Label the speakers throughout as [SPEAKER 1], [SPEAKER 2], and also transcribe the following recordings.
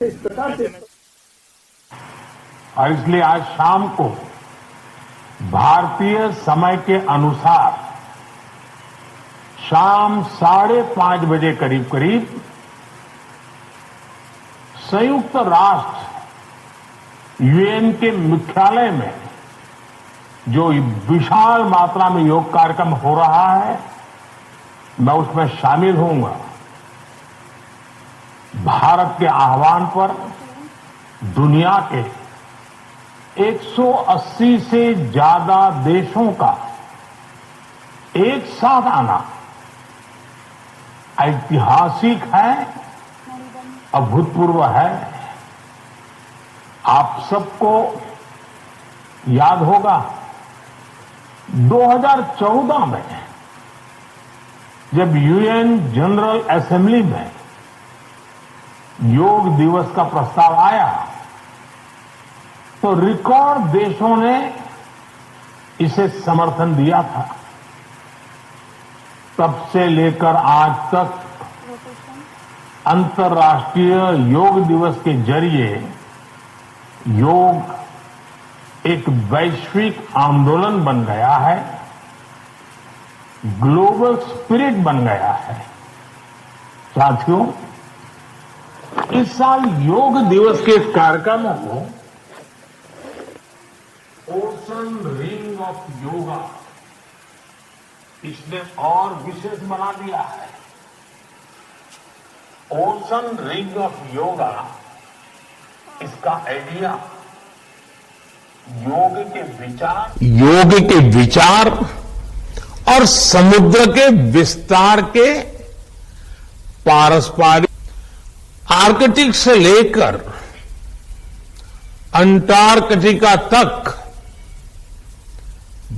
[SPEAKER 1] और इसलिए आज शाम को भारतीय समय के अनुसार शाम 5:30 बजे करीब करीब संयुक्त राष्ट्र यूएन के मुख्यालय में जो विशाल मात्रा में योग कार्यक्रम हो रहा है, मैं उसमें शामिल होऊंगा। भारत के आह्वान पर दुनिया के 180 से ज्यादा देशों का एक साथ आना ऐतिहासिक है, अभूतपूर्व है। आप सबको याद होगा 2014 में जब यूएन जनरल असेंबली में योग दिवस का प्रस्ताव आया तो रिकॉर्ड देशों ने इसे समर्थन दिया था। तब से लेकर आज तक अंतर्राष्ट्रीय योग दिवस के जरिए योग एक वैश्विक आंदोलन बन गया है, ग्लोबल स्पिरिट बन गया है। साथियों, इस साल योग दिवस के कार्यक्रम को ओशन रिंग ऑफ योगा इसने और विशेष बना दिया है। ओशन रिंग ऑफ योगा, इसका आइडिया योग के विचार और समुद्र के विस्तार के पारस्परिक आर्कटिक से लेकर अंटार्कटिका तक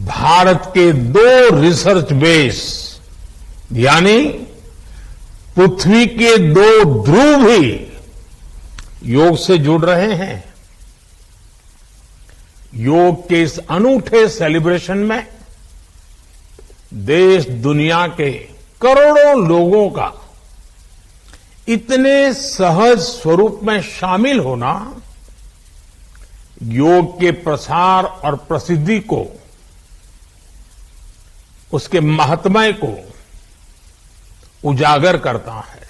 [SPEAKER 1] भारत के 2 रिसर्च बेस यानी पृथ्वी के 2 ध्रुव भी योग से जुड़ रहे हैं। योग के इस अनूठे सेलिब्रेशन में देश दुनिया के करोड़ों लोगों का इतने सहज स्वरूप में शामिल होना योग के प्रसार और प्रसिद्धि को, उसके महात्म्य को उजागर करता है।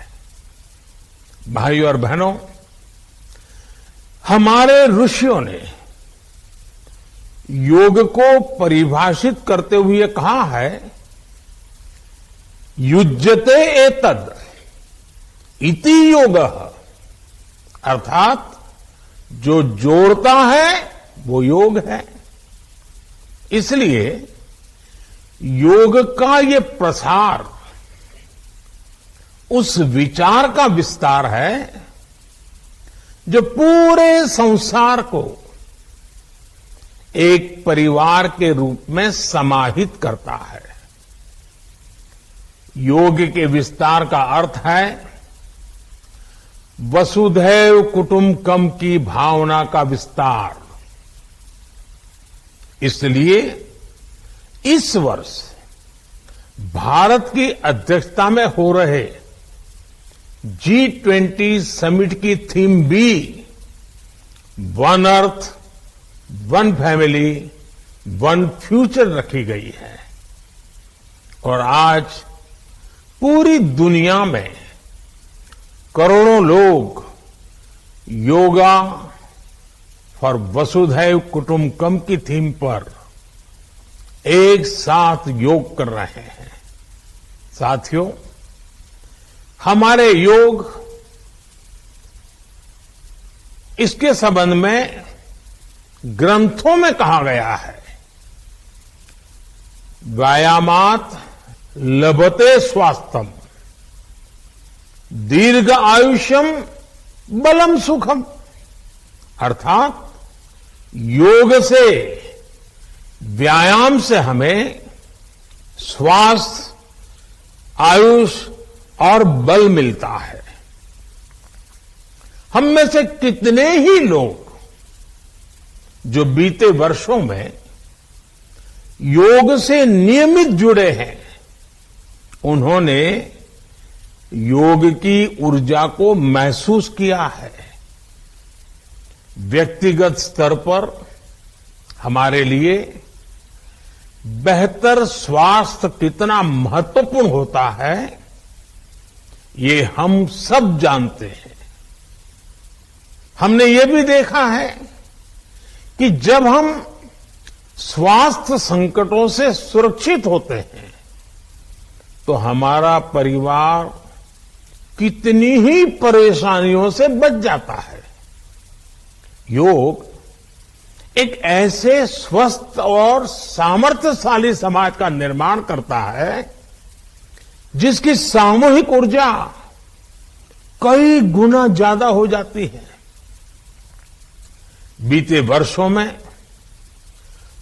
[SPEAKER 1] भाइयों और बहनों, हमारे ऋषियों ने योग को परिभाषित करते हुए कहा है, युज्यते एतद इति योगः, अर्थात जो जोड़ता है वो योग है। इसलिए योग का ये प्रसार उस विचार का विस्तार है जो पूरे संसार को एक परिवार के रूप में समाहित करता है। योग के विस्तार का अर्थ है वसुधैव कुटुंबकम की भावना का विस्तार। इसलिए इस वर्ष भारत की अध्यक्षता में हो रहे G20 समिट की थीम भी one earth, one family, one future रखी गई है। और आज पूरी दुनिया में करोड़ों लोग योगा फॉर वसुधैव कुटुंबकम की थीम पर एक साथ योग कर रहे हैं। साथियों, हमारे योग इसके संबंध में ग्रंथों में कहा गया है, व्यायामात लभते स्वास्थ्यम दीर्घ आयुष्यम बलम सुखम, अर्थात योग से, व्यायाम से हमें स्वास्थ्य, आयुष और बल मिलता है। हम में से कितने ही लोग जो बीते वर्षों में योग से नियमित जुड़े हैं, उन्होंने योग की ऊर्जा को महसूस किया है। व्यक्तिगत स्तर पर हमारे लिए बेहतर स्वास्थ्य कितना महत्वपूर्ण होता है, ये हम सब जानते हैं। हमने ये भी देखा है कि जब हम स्वास्थ्य संकटों से सुरक्षित होते हैं तो हमारा परिवार कितनी ही परेशानियों से बच जाता है। योग एक ऐसे स्वस्थ और सामर्थ्यशाली समाज का निर्माण करता है जिसकी सामूहिक ऊर्जा कई गुना ज्यादा हो जाती है। बीते वर्षों में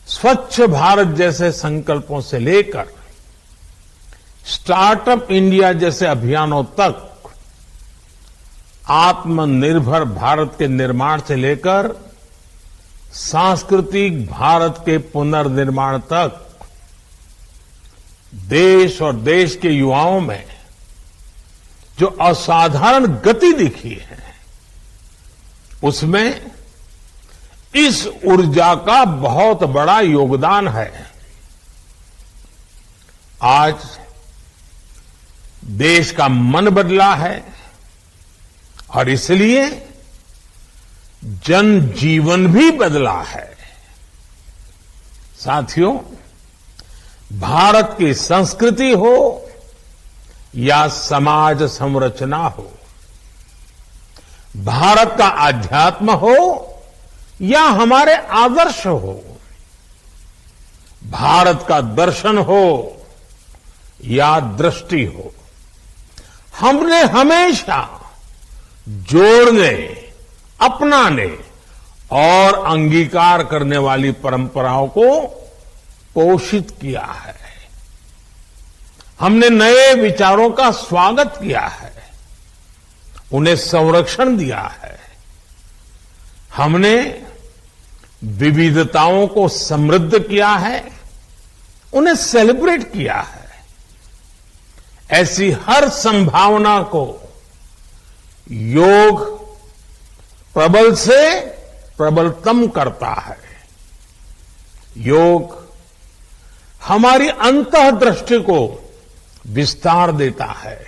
[SPEAKER 1] स्वच्छ भारत जैसे संकल्पों से लेकर स्टार्टअप इंडिया जैसे अभियानों तक, आत्मनिर्भर भारत के निर्माण से लेकर सांस्कृतिक भारत के पुनर्निर्माण तक देश और देश के युवाओं में जो असाधारण गति दिखी है, उसमें इस ऊर्जा का बहुत बड़ा योगदान है। आज देश का मन बदला है और इसलिए जनजीवन भी बदला है। साथियों, भारत की संस्कृति हो या समाज संरचना हो, भारत का आध्यात्म हो या हमारे आदर्श हो, भारत का दर्शन हो या दृष्टि हो, हमने हमेशा जोड़ने, अपनाने और अंगीकार करने वाली परंपराओं को पोषित किया है। हमने नए विचारों का स्वागत किया है, उन्हें संरक्षण दिया है। हमने विविधताओं को समृद्ध किया है, उन्हें सेलिब्रेट किया है। ऐसी हर संभावना को योग प्रबल से प्रबलतम करता है। योग हमारी अंतःदृष्टि को विस्तार देता है।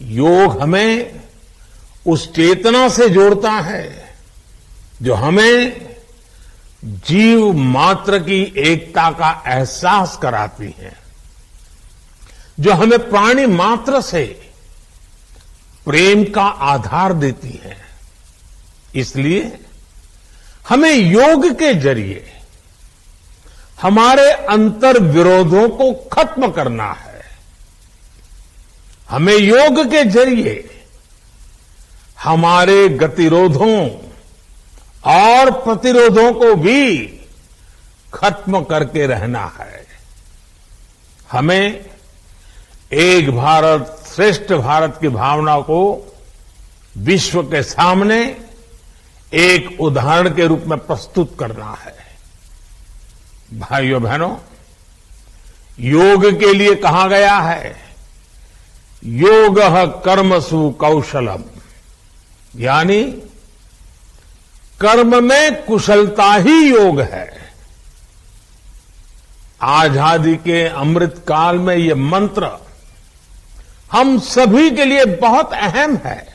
[SPEAKER 1] योग हमें उस चेतना से जोड़ता है जो हमें जीव मात्र की एकता का एहसास कराती है, जो हमें प्राणी मात्र से प्रेम का आधार देती है। इसलिए हमें योग के जरिए हमारे अंतर विरोधों को खत्म करना है। हमें योग के जरिए हमारे गतिरोधों और प्रतिरोधों को भी खत्म करके रहना है। हमें एक भारत श्रेष्ठ भारत की भावना को विश्व के सामने एक उदाहरण के रूप में प्रस्तुत करना है। भाइयों बहनों, योग के लिए कहा गया है, योगः कर्मसु कौशलम, यानी कर्म में कुशलता ही योग है। आजादी के अमृत काल में ये मंत्र हम सभी के लिए बहुत अहम है।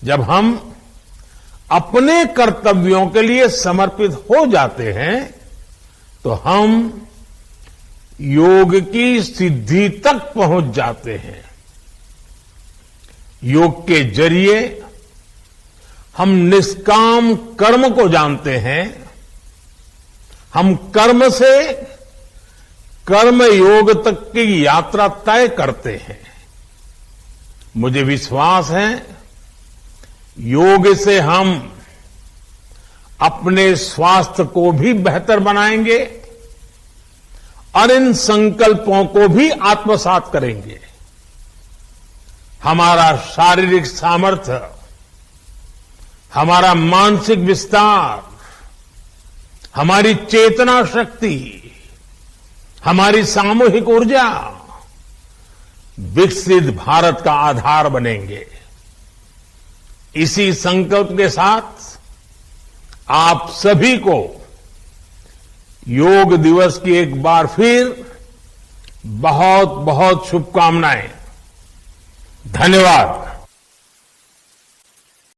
[SPEAKER 1] जब हम अपने कर्तव्यों के लिए समर्पित हो जाते हैं तो हम योग की सिद्धि तक पहुंच जाते हैं। योग के जरिए हम निष्काम कर्म को जानते हैं। हम कर्म से कर्म योग तक की यात्रा तय करते हैं। मुझे विश्वास है योग से हम अपने स्वास्थ्य को भी बेहतर बनाएंगे और इन संकल्पों को भी आत्मसात करेंगे। हमारा शारीरिक सामर्थ्य, हमारा मानसिक विस्तार, हमारी चेतना शक्ति, हमारी सामूहिक ऊर्जा विकसित भारत का आधार बनेंगे। इसी संकल्प के साथ आप सभी को योग दिवस की एक बार फिर बहुत बहुत शुभकामनाएं। धन्यवाद।